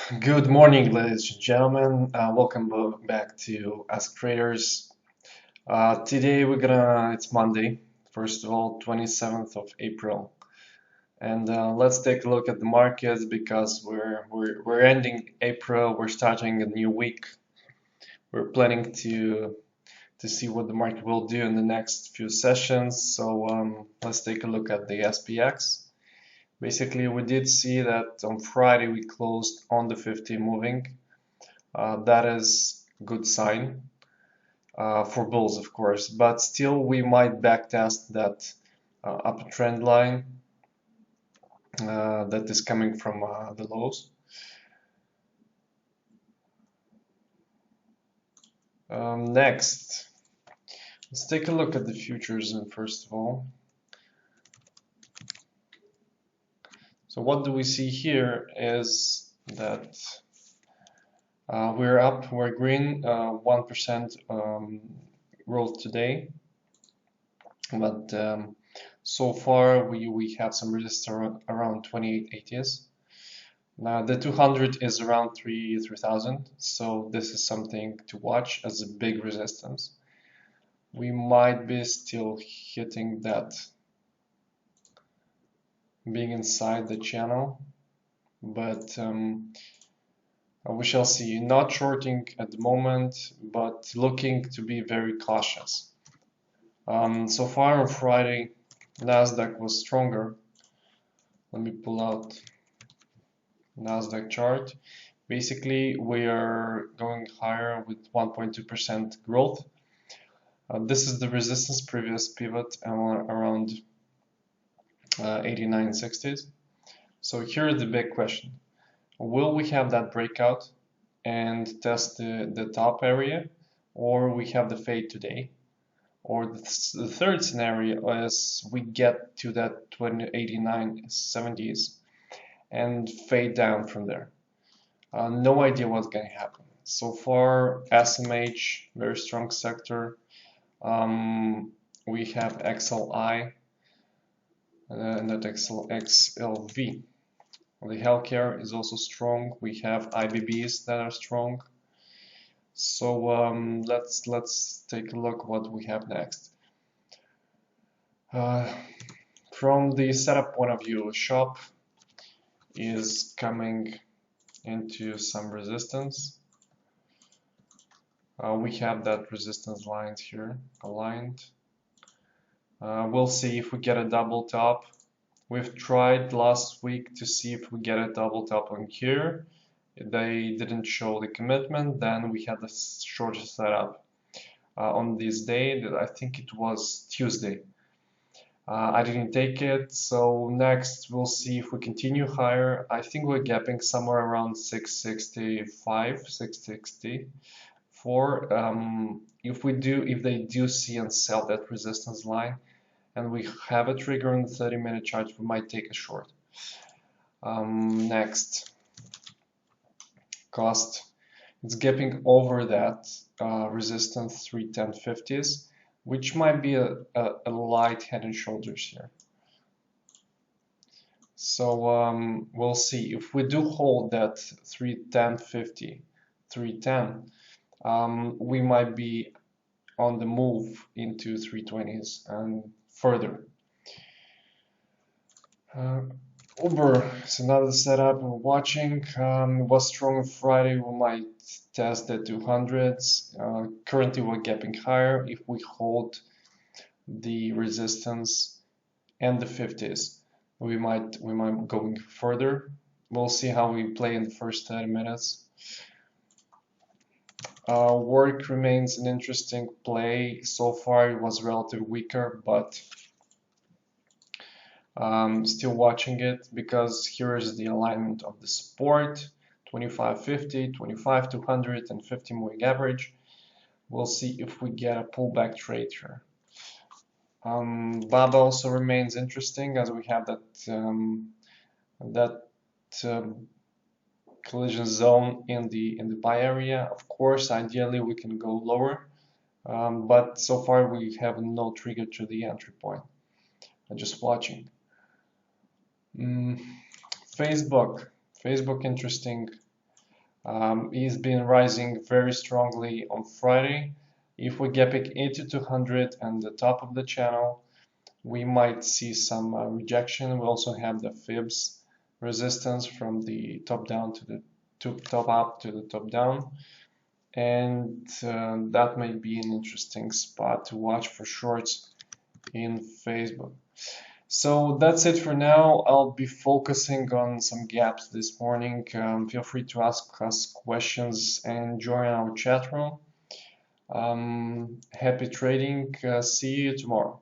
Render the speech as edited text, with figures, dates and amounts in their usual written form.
Good morning, ladies and gentlemen. Welcome back to Ask Traders. Today it's Monday, first of all, 27th of April, and let's take a look at the markets because we're ending April. We're starting a new week. We're planning to see what the market will do in the next few sessions. So let's take a look at the SPX. Basically, we did see that on Friday we closed on the 50 moving. That is a good sign for bulls, of course, but still we might backtest that upper trend line that is coming from the lows. Next, let's take a look at the futures first of all. So what do we see here is that we're up, we're green, 1% growth today, but so far we have some resistance around 2880s. Now the 200 is around 3000, so this is something to watch as a big resistance. We might be still hitting that, being inside the channel, but we shall see. Not shorting at the moment, but looking to be very cautious. So far on Friday, Nasdaq was stronger. Let me pull out Nasdaq chart. Basically, we are going higher with 1.2% growth. This is the resistance previous pivot around 8960s. So here is the big question. Will we have that breakout and test the top area, or we have the fade today? Or the third scenario is we get to that 8970s and fade down from there. No idea what's going to happen. So far, SMH, very strong sector. We have XLI, not XLV. The healthcare is also strong. We have IBBs that are strong. So let's take a look what we have next. From the setup point of view, shop is coming into some resistance. We have that resistance lines here aligned. We'll see if we get a double top. We've tried last week to see if we get a double top on here. They didn't show the commitment. Then we had the short setup on this day. That I think it was Tuesday. I didn't take it. So next we'll see if we continue higher. I think we're gapping somewhere around 665, 664. If they do see and sell that resistance line, and we have a trigger on the 30-minute chart, we might take a short. Next, cost. It's gapping over that resistance 310.50s, which might be a light head and shoulders here. So we'll see. If we do hold that 310.50, 310, we might be on the move into 320s and further. Uber is another setup we're watching. It was strong on Friday. We might test the 200s. Currently, we're gapping higher. If we hold the resistance and the 50s, we might go further. We'll see how we play in the first 30 minutes. Work remains an interesting play. So far, it was relatively weaker, but still watching it because here is the alignment of the support: 2550, 200, and 50 moving average. We'll see if we get a pullback trade here. BABA also remains interesting as we have that collision zone in the buy area. Of course, ideally we can go lower, but so far we have no trigger to the entry point. I'm just watching. Facebook interesting. He's been rising very strongly on Friday. If we get pick 8200 and the top of the channel, we might see some rejection. We also have the fibs resistance from the top down to the top up to the top down, and that may be an interesting spot to watch for shorts in Facebook. So that's it for now. I'll be focusing on some gaps this morning. Feel free to ask us questions and join our chat room. Happy trading. See you tomorrow.